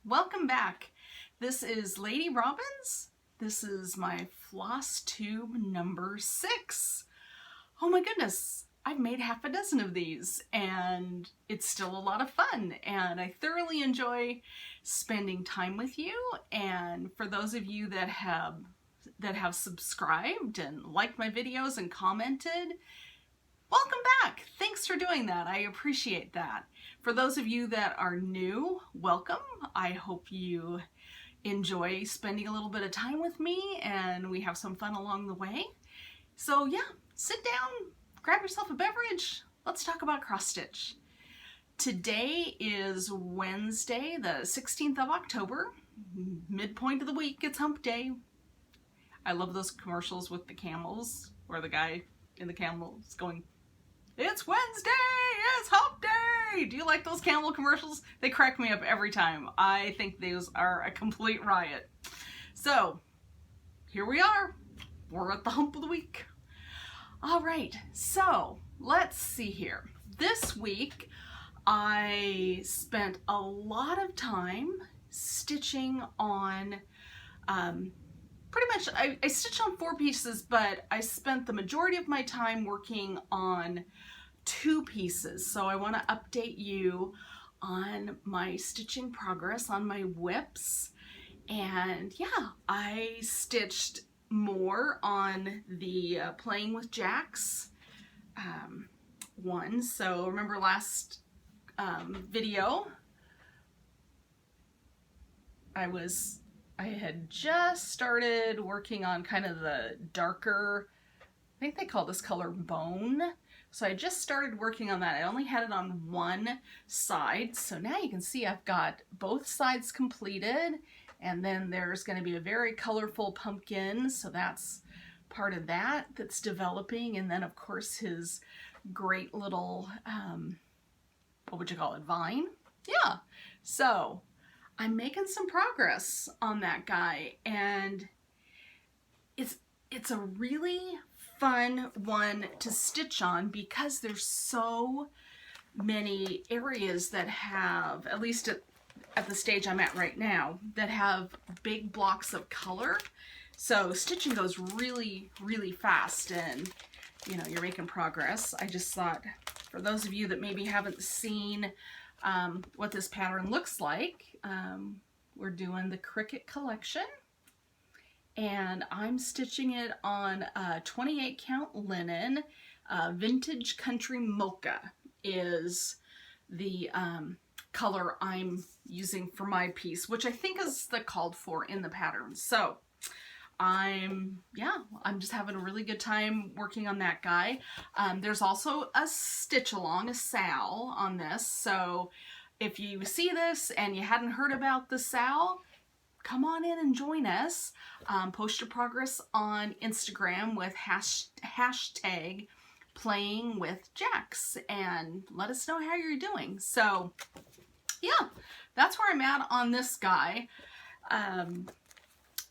Welcome back. This is Lady Robins. This is my FlossTube number 6. Oh my goodness, I've made half a dozen of these and it's still a lot of fun and I thoroughly enjoy spending time with you. And for those of you that have subscribed and liked my videos and commented, welcome back. Thanks for doing that. I appreciate that. For those of you that are new, welcome. I hope you enjoy spending a little bit of time with me and we have some fun along the way. So yeah, sit down, grab yourself a beverage. Let's talk about cross stitch. Today is Wednesday, the 16th of October, midpoint of the week. It's hump day. I love those commercials with the camels where the guy in the camel is going, "It's Wednesday, it's hump day." Do you like those camel commercials? They crack me up every time. I think those are a complete riot. So here we are. We're at the hump of the week. All right, so let's see here. This week I spent a lot of time stitching on pretty much, I stitched on 4 pieces, but I spent the majority of my time working on 2 pieces. So I want to update you on my stitching progress on my WiPS. And yeah, I stitched more on the Playing with Jax one. So remember last video, I had just started working on kind of the darker, I think they call this color bone. So I just started working on that. I only had it on one side. So now you can see I've got both sides completed. And then there's going to be a very colorful pumpkin. So that's part of that that's developing. And then of course his great little, what would you call it, vine? Yeah. So I'm making some progress on that guy, and it's a really fun one to stitch on because there's so many areas that have, at least at the stage I'm at right now, that have big blocks of color. So stitching goes really, really fast, and you know, you're making progress. I just thought, for those of you that maybe haven't seen what this pattern looks like, we're doing the Cricket Collection, and I'm stitching it on 28 count linen. Vintage Country Mocha is the color I'm using for my piece, which I think is the called for in the pattern. So I'm just having a really good time working on that guy. There's also a stitch along, a SAL on this. So if you see this and you hadn't heard about the SAL, come on in and join us. Post your progress on Instagram with hashtag Playing with Jax and let us know how you're doing. So yeah, that's where I'm at on this guy.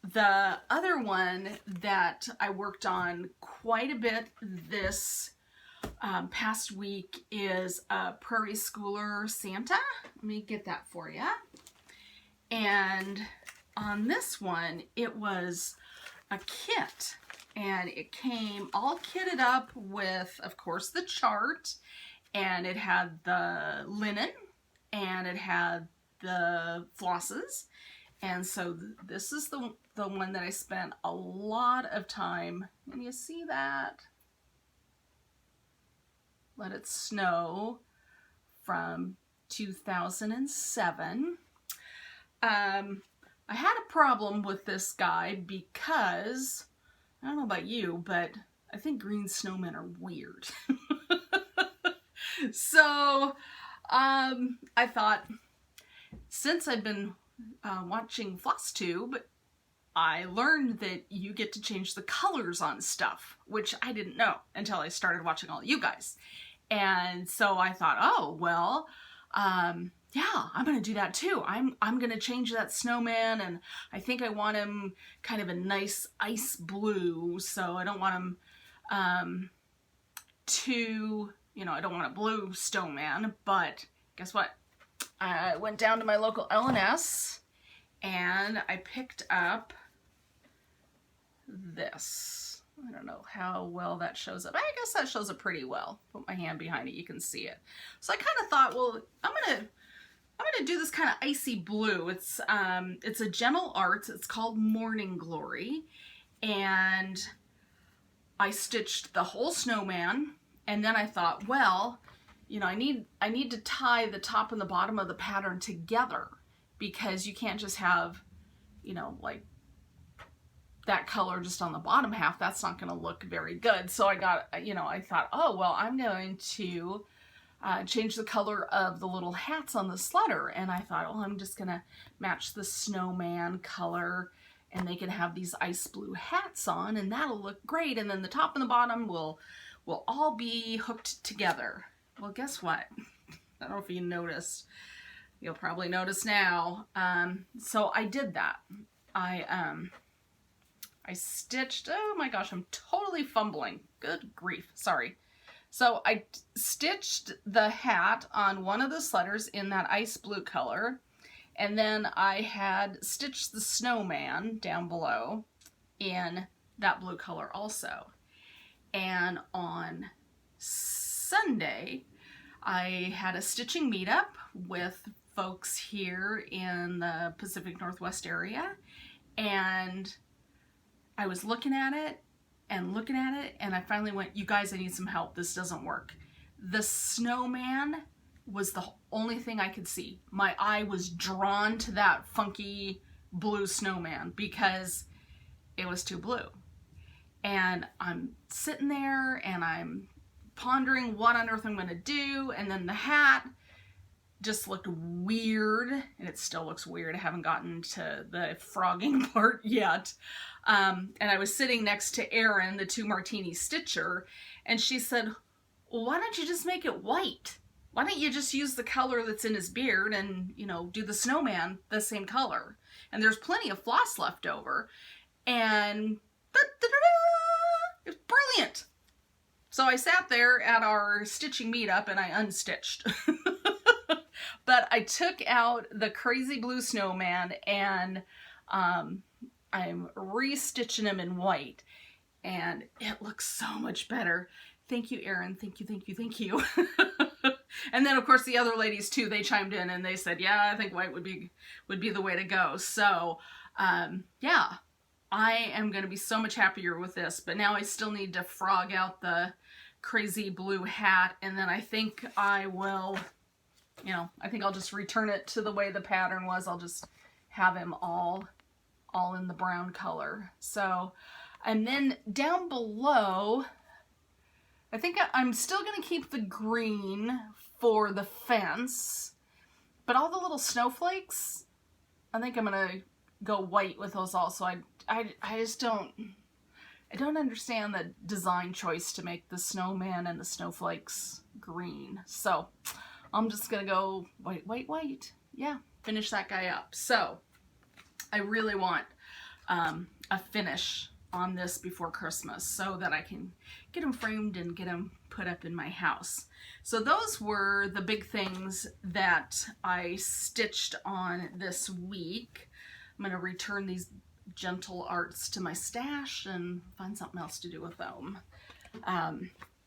The other one that I worked on quite a bit this past week is Prairie Schooler Santa. Let me get that for you. And on this one, it was a kit, and it came all kitted up with, of course, the chart, and it had the linen, and it had the flosses. And so this is the one that I spent a lot of time, and you see that? Let It Snow from 2007. I had a problem with this guy because, I don't know about you, but I think green snowmen are weird. So I thought, since I'd been watching FlossTube, I learned that you get to change the colors on stuff, which I didn't know until I started watching all you guys. And so I thought, oh, well, yeah, I'm going to do that too. I'm going to change that snowman, and I think I want him kind of a nice ice blue, so I don't want him too, you know, I don't want a blue snowman, but guess what? I went down to my local L&S and I picked up this. I don't know how well that shows up. I guess that shows up pretty well. Put my hand behind it, you can see it. So I kind of thought, well, I'm gonna do this kind of icy blue. It's a Gentle Arts. It's called Morning Glory, and I stitched the whole snowman, and then I thought, well, you know, I need to tie the top and the bottom of the pattern together, because you can't just have, you know, like that color just on the bottom half. That's not going to look very good. So I got, you know, I thought, oh, well, I'm going to change the color of the little hats on the sweater. And I thought, oh, I'm just going to match the snowman color, and they can have these ice blue hats on, and that'll look great. And then the top and the bottom will all be hooked together. Well, guess what? I don't know if you noticed. You'll probably notice now. So I did that. I stitched, oh my gosh, I'm totally fumbling. Good grief, sorry. So I stitched the hat on one of the sweaters in that ice blue color, and then I had stitched the snowman down below in that blue color also. And on Sunday, I had a stitching meetup with folks here in the Pacific Northwest area, and I was looking at it, and I finally went, you guys, I need some help. This doesn't work. The snowman was the only thing I could see. My eye was drawn to that funky blue snowman because it was too blue. And I'm sitting there and I'm pondering what on earth I'm going to do, and then the hat just looked weird, and it still looks weird. I haven't gotten to the frogging part yet. And I was sitting next to Erin, the 2 Martini stitcher, and she said, well, why don't you just make it white? Why don't you just use the color that's in his beard and, you know, do the snowman the same color? And there's plenty of floss left over. And it's brilliant. So I sat there at our stitching meetup and I unstitched. But I took out the crazy blue snowman, and I'm restitching him in white, and it looks so much better. Thank you, Erin. Thank you, thank you, thank you. And then of course the other ladies too, they chimed in and they said, yeah, I think white would be the way to go. So yeah, I am going to be so much happier with this, but now I still need to frog out the crazy blue hat, and then I think I will, you know, I think I'll just return it to the way the pattern was. I'll just have him all in the brown color. So, and then down below, I think I'm still going to keep the green for the fence, but all the little snowflakes, I think I'm going to go white with those also. I just don't understand the design choice to make the snowman and the snowflakes green. So I'm just going to go white, white, white. Yeah, finish that guy up. So I really want a finish on this before Christmas so that I can get them framed and get them put up in my house. So those were the big things that I stitched on this week. I'm going to return these Gentle Arts to my stash and find something else to do with them.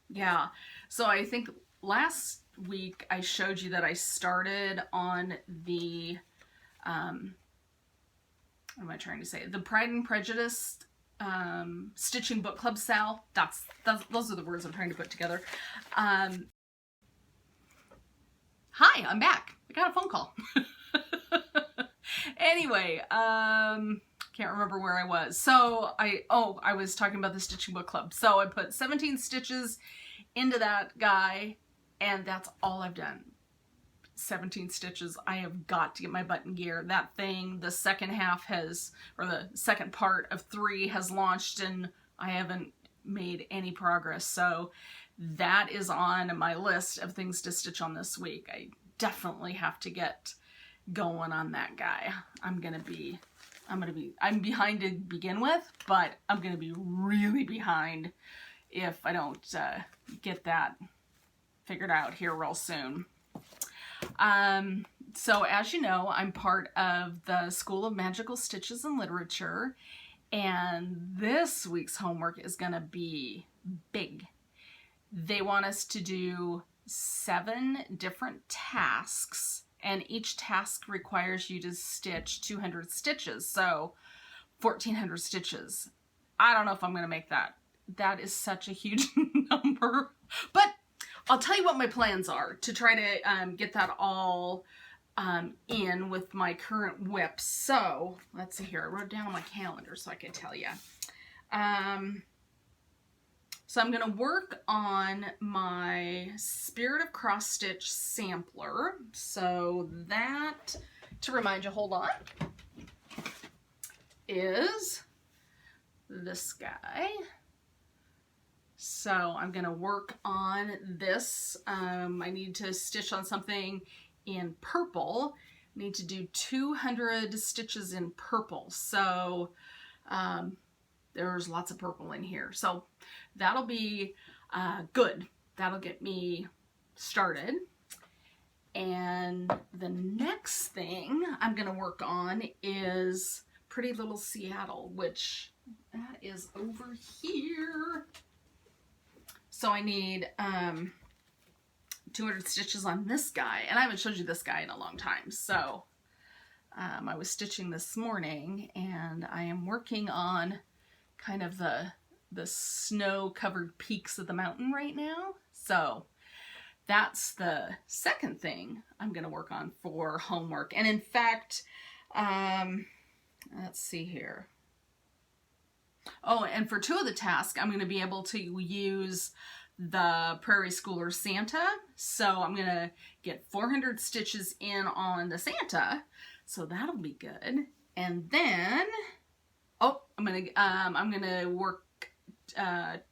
Yeah, so I think last week I showed you that I started on the, what am I trying to say? The Pride and Prejudice Stitching Book Club SAL. Those are the words I'm trying to put together. Hi, I'm back. I got a phone call. Anyway, can't remember where I was. So I was talking about the Stitching Book Club. So I put 17 stitches into that guy, and that's all I've done. 17 stitches. I have got to get my butt in gear. That thing, the second half has, or the second part of 3 has launched, and I haven't made any progress. So that is on my list of things to stitch on this week. I definitely have to get going on that guy. I'm behind to begin with, but I'm gonna be really behind if I don't get that figured out here real soon. So as you know, I'm part of the School of Magical Stitches and Literature, and this week's homework is going to be big. They want us to do 7 different tasks, and each task requires you to stitch 200 stitches, so 1,400 stitches. I don't know if I'm going to make that. That is such a huge number, but I'll tell you what my plans are to try to get that all in with my current WiPS. So let's see here. I wrote down on my calendar so I could tell you. So I'm going to work on my Spirit of Cross Stitch sampler. So that, to remind you, hold on, is this guy. So I'm going to work on this. I need to stitch on something in purple. I need to do 200 stitches in purple. So there's lots of purple in here. So that'll be good. That'll get me started. And the next thing I'm going to work on is Pretty Little Seattle, which that is over here. So I need 200 stitches on this guy, and I haven't showed you this guy in a long time. So I was stitching this morning, and I am working on kind of the snow-covered peaks of the mountain right now. So that's the second thing I'm going to work on for homework. And in fact, let's see here. Oh, and for 2 of the tasks, I'm going to be able to use the Prairie Schooler Santa. So I'm going to get 400 stitches in on the Santa. So that'll be good. And then, oh, I'm going to work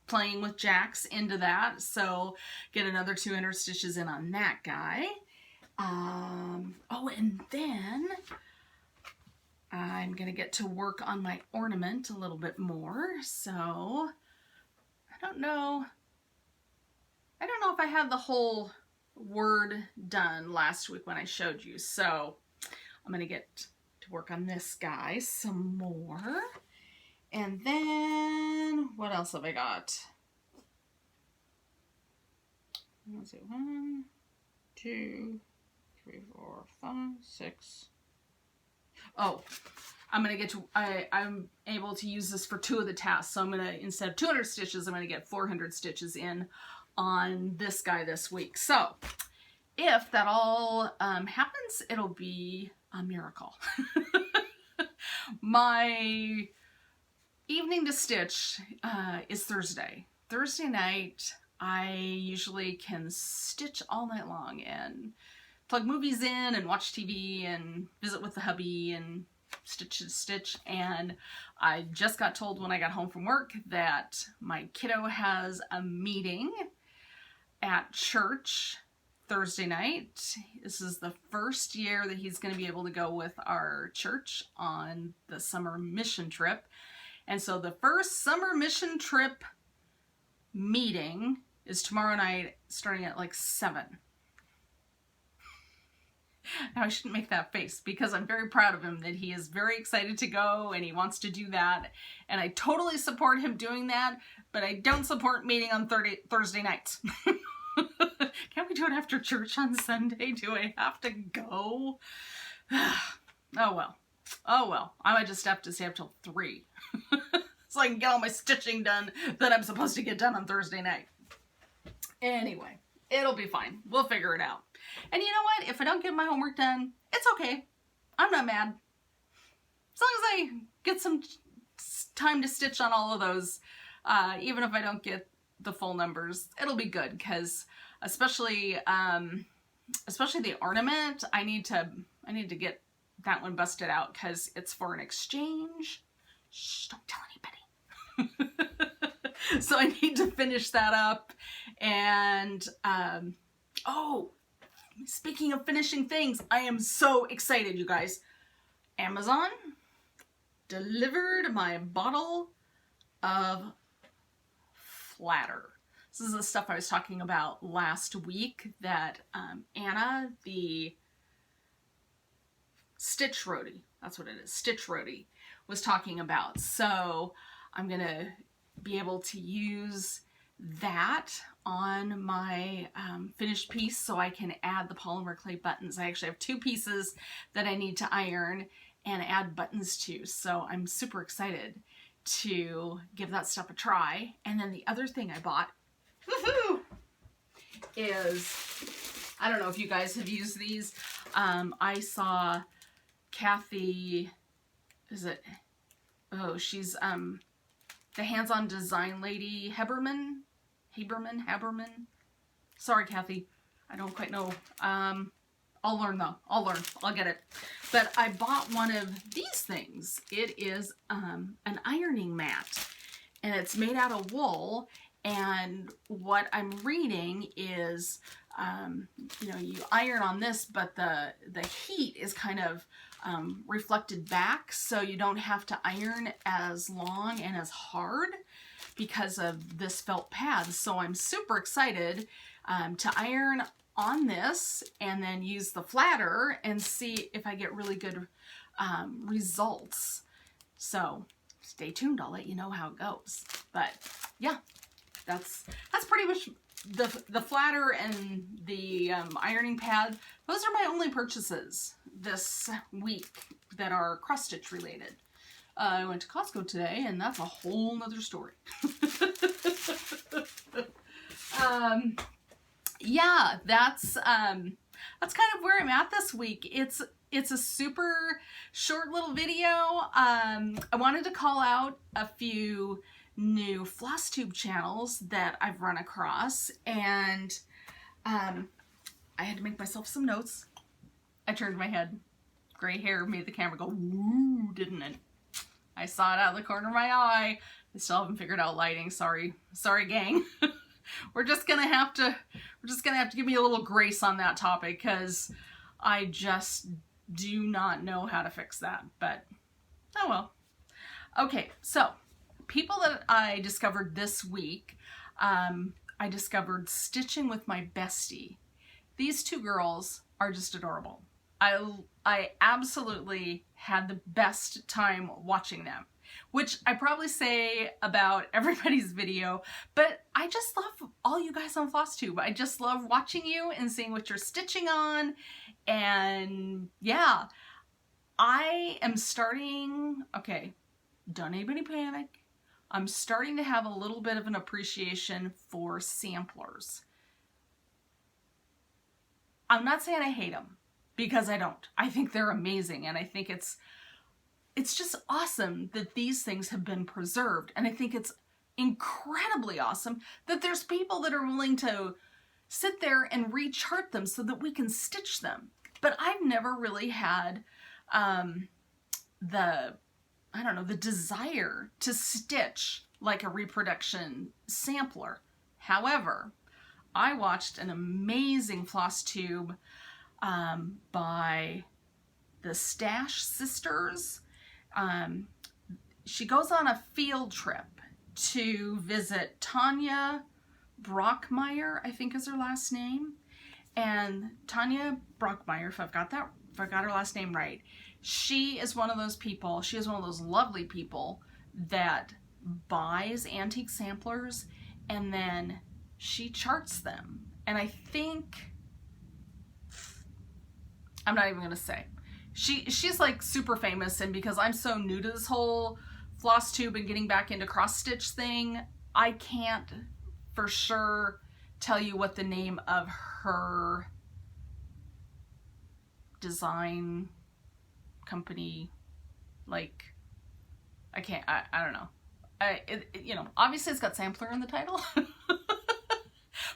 playing with Jax into that. So get another 200 stitches in on that guy. Oh, and then I'm going to get to work on my ornament a little bit more. So I don't know if I had the whole word done last week when I showed you. So I'm going to get to work on this guy some more. And then what else have I got? Let's see. 1, 2, 3, 4, 5, 6. Oh, I'm able to use this for 2 of the tasks. So I'm going to, instead of 200 stitches, I'm going to get 400 stitches in on this guy this week. So if that all happens, it'll be a miracle. My evening to stitch is Thursday. Thursday night, I usually can stitch all night long and plug movies in and watch TV and visit with the hubby and stitch. And I just got told when I got home from work that my kiddo has a meeting at church Thursday night. This is the first year that he's going to be able to go with our church on the summer mission trip. And so the first summer mission trip meeting is tomorrow night starting at like 7. Now I shouldn't make that face because I'm very proud of him that he is very excited to go and he wants to do that. And I totally support him doing that, but I don't support meeting on Thursday nights. Can't we do it after church on Sunday? Do I have to go? Oh well. Oh well. I might just have to stay up till 3. So I can get all my stitching done that I'm supposed to get done on Thursday night. Anyway, it'll be fine. We'll figure it out. And you know what? If I don't get my homework done, it's okay. I'm not mad. As long as I get some time to stitch on all of those, even if I don't get the full numbers, it'll be good. Because especially the ornament, I need to get that one busted out because it's for an exchange. Shh! Don't tell anybody. So I need to finish that up. And oh, speaking of finishing things, I am so excited, you guys. Amazon delivered my bottle of flatter. This is the stuff I was talking about last week that Anna, the Stitch Roadie, that's what it is, Stitch Roadie was talking about. So I'm gonna be able to use that on my finished piece so I can add the polymer clay buttons. I actually have 2 pieces that I need to iron and add buttons to, so I'm super excited to give that stuff a try. And then the other thing I bought, woohoo, is, I don't know if you guys have used these. I saw Kathy, she's the hands-on design lady, Haberman. Sorry, Kathy, I don't quite know. I'll learn though. I'll get it. But I bought one of these things. It is an ironing mat, and it's made out of wool. And what I'm reading is, you know, you iron on this, but the heat is kind of reflected back, so you don't have to iron as long and as hard because of this felt pad. So I'm super excited to iron on this and then use the flatter and see if I get really good results. So stay tuned, I'll let you know how it goes. But yeah, that's pretty much the flatter and the ironing pad. Those are my only purchases this week that are cross stitch related. I went to Costco today, and that's a whole nother story. Yeah, that's kind of where I'm at this week. It's a super short little video. I wanted to call out a few new FlossTube channels that I've run across, and I had to make myself some notes. I turned my head. Gray hair made the camera go woo, didn't it? I saw it out of the corner of my eye. I still haven't figured out lighting. Sorry, gang. We're just gonna have to give me a little grace on that topic, because I just do not know how to fix that. But oh well. Okay, so people that I discovered this week, I discovered Stitching with My Bestie. These 2 girls are just adorable. I absolutely had the best time watching them, which I probably say about everybody's video, but I just love all you guys on FlossTube. I just love watching you and seeing what you're stitching on. And yeah, I am starting, okay, don't anybody panic. I'm starting to have a little bit of an appreciation for samplers. I'm not saying I hate them, because I don't. I think they're amazing, and I think it's just awesome that these things have been preserved. And I think it's incredibly awesome that there's people that are willing to sit there and rechart them so that we can stitch them. But I've never really had the desire to stitch like a reproduction sampler. However, I watched an amazing FlossTube by the Stash Sisters. She goes on a field trip to visit Tanya Brockmeyer, I think is her last name. And Tanya Brockmeyer, if I got her last name right, she is one of those people, she is one of those lovely people that buys antique samplers and then she charts them. And I think, I'm not even going to say. She's like super famous, and because I'm so new to this whole FlossTube and getting back into cross stitch thing, I can't for sure tell you what the name of her design company, like, I can't, I don't know. You know, obviously it's got sampler in the title.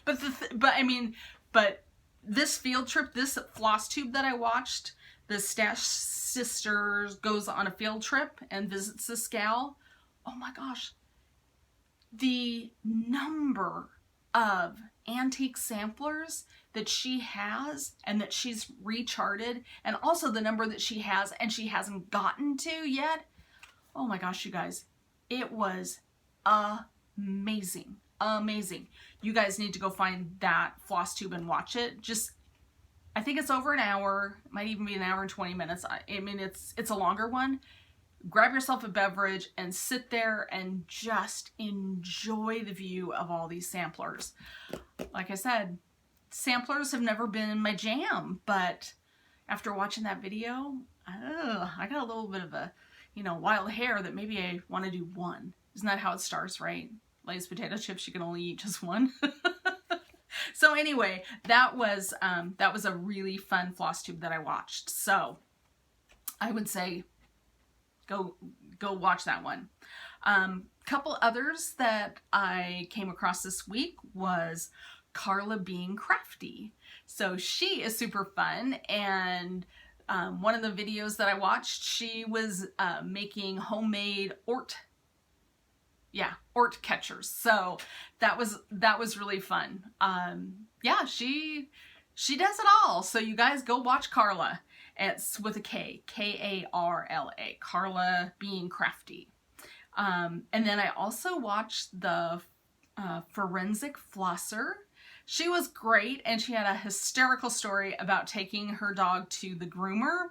but this field trip, this FlossTube that I watched, the Stash Sisters goes on a field trip and visits this gal. Oh my gosh. The number of antique samplers that she has and that she's recharted, and also the number that she has and she hasn't gotten to yet. Oh my gosh, you guys. It was amazing. Amazing. You guys need to go find that FlossTube and watch it. Just I think it's over an hour. It might even be an hour and 20 minutes. I mean, it's a longer one. Grab yourself a beverage and sit there and just enjoy the view of all these samplers. Like I said, samplers have never been my jam, but after watching that video, I got a little bit of a, you know, wild hair that maybe I want to do one. Isn't that how it starts, right? Lay's potato chips, you can only eat just one. So anyway, that was a really fun floss tube that I watched. So I would say go watch that one. Couple others that I came across this week was Carla Being Crafty. So she is super fun, and one of the videos that I watched, she was making homemade Ort catchers. So that was really fun. Yeah, she does it all. So you guys go watch Carla. It's with a K, K-A-R-L-A, Carla Being Crafty. And then I also watched the Forensic Flosser. She was great, and she had a hysterical story about taking her dog to the groomer.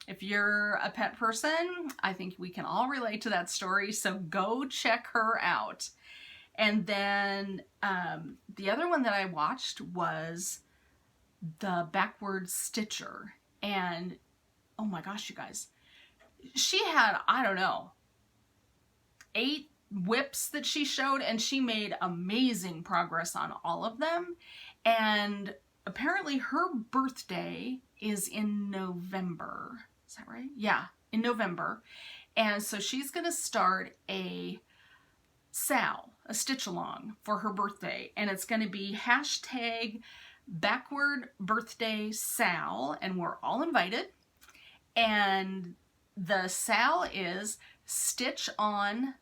If you're a pet person, I think we can all relate to that story, so go check her out. And then the other one that I watched was the Backward Stitcher. And oh my gosh, you guys, she had, I don't know, 8 whips that she showed, and she made amazing progress on all of them. And apparently her birthday is in November. Is that right? Yeah, in November. And so she's going to start a SAL, a stitch along for her birthday. And it's going to be #BackwardBirthdaySal, and we're all invited. And the SAL is stitch on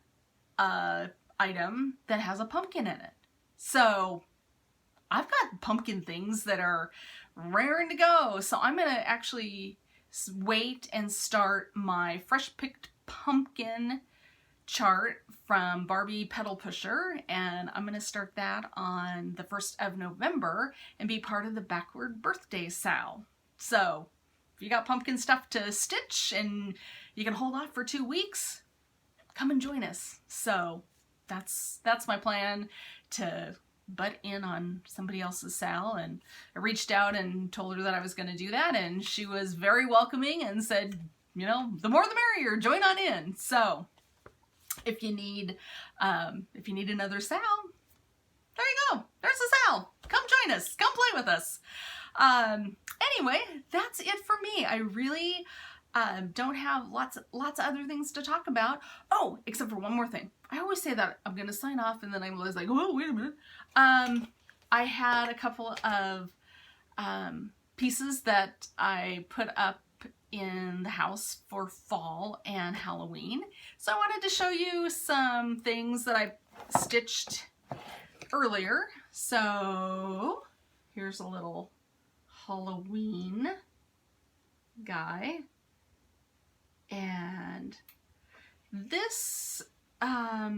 a item that has a pumpkin in it. So I've got pumpkin things that are raring to go. So I'm going to actually wait and start my fresh picked pumpkin chart from Barbie Pedal Pusher, and I'm going to start that on the 1st of November and be part of the Backward Birthday SAL. So if you got pumpkin stuff to stitch and you can hold off for 2 weeks, come and join us. So that's my plan, to butt in on somebody else's SAL. And I reached out and told her that I was going to do that, and she was very welcoming and said, you know, the more the merrier, join on in. So if you need another SAL, there you go. There's a SAL. Come join us. Come play with us. Anyway, that's it for me. I really don't have lots of other things to talk about. Oh, except for one more thing. I always say that I'm going to sign off, and then I realize, like, oh, wait a minute. I had a couple of pieces that I put up in the house for fall and Halloween. So I wanted to show you some things that I stitched earlier. So here's a little Halloween guy. And this, I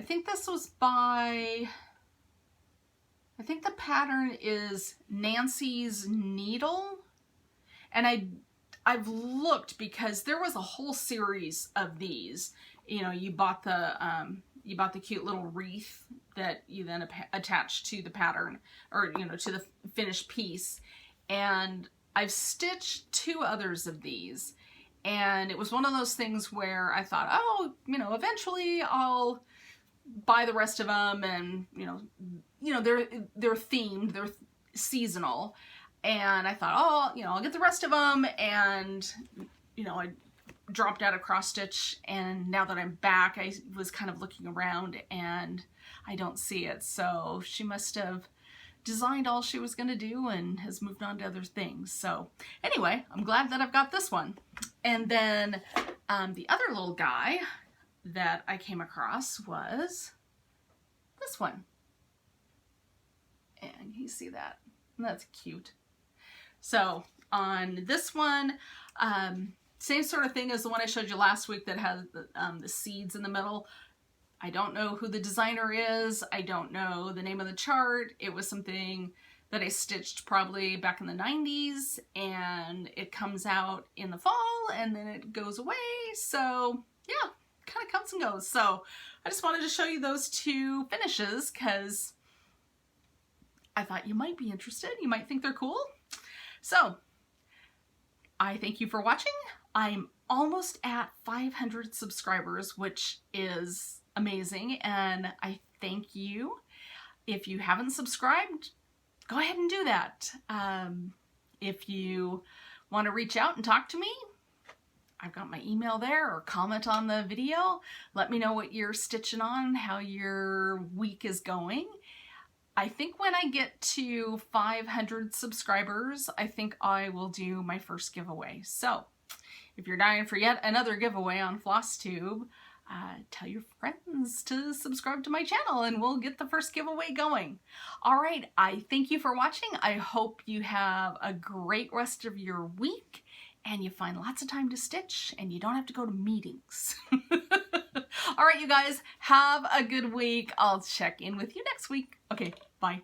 think this was by, I think the pattern is Nancy's Needle. And I've looked, because there was a whole series of these. You know, you bought the cute little wreath that you then attach to the pattern, or, you know, to the finished piece. And I've stitched 2 others of these. And it was one of those things where I thought, oh, you know, eventually I'll buy the rest of them, and you know they're themed, they're seasonal. And I thought, oh, you know, I'll get the rest of them. And, you know, I dropped out of cross stitch, and now that I'm back, I was kind of looking around and I don't see it. So she must have designed all she was going to do and has moved on to other things. So anyway, I'm glad that I've got this one. And then the other little guy that I came across was this one. And you see that? That's cute. So on this one, same sort of thing as the one I showed you last week that has the seeds in the middle. I don't know who the designer is. I don't know the name of the chart. It was something that I stitched probably back in the 90s, and it comes out in the fall and then it goes away. So yeah, kind of comes and goes. So I just wanted to show you those two finishes because I thought you might be interested. You might think they're cool. So I thank you for watching. I'm almost at 500 subscribers, which is amazing, and I thank you. If you haven't subscribed, go ahead and do that. If you want to reach out and talk to me, I've got my email there, or comment on the video. Let me know what you're stitching on, how your week is going. I think when I get to 500 subscribers, I think I will do my first giveaway. So if you're dying for yet another giveaway on FlossTube, tell your friends to subscribe to my channel and we'll get the first giveaway going. All right, I thank you for watching. I hope you have a great rest of your week and you find lots of time to stitch and you don't have to go to meetings. All right, you guys, have a good week. I'll check in with you next week. Okay, bye.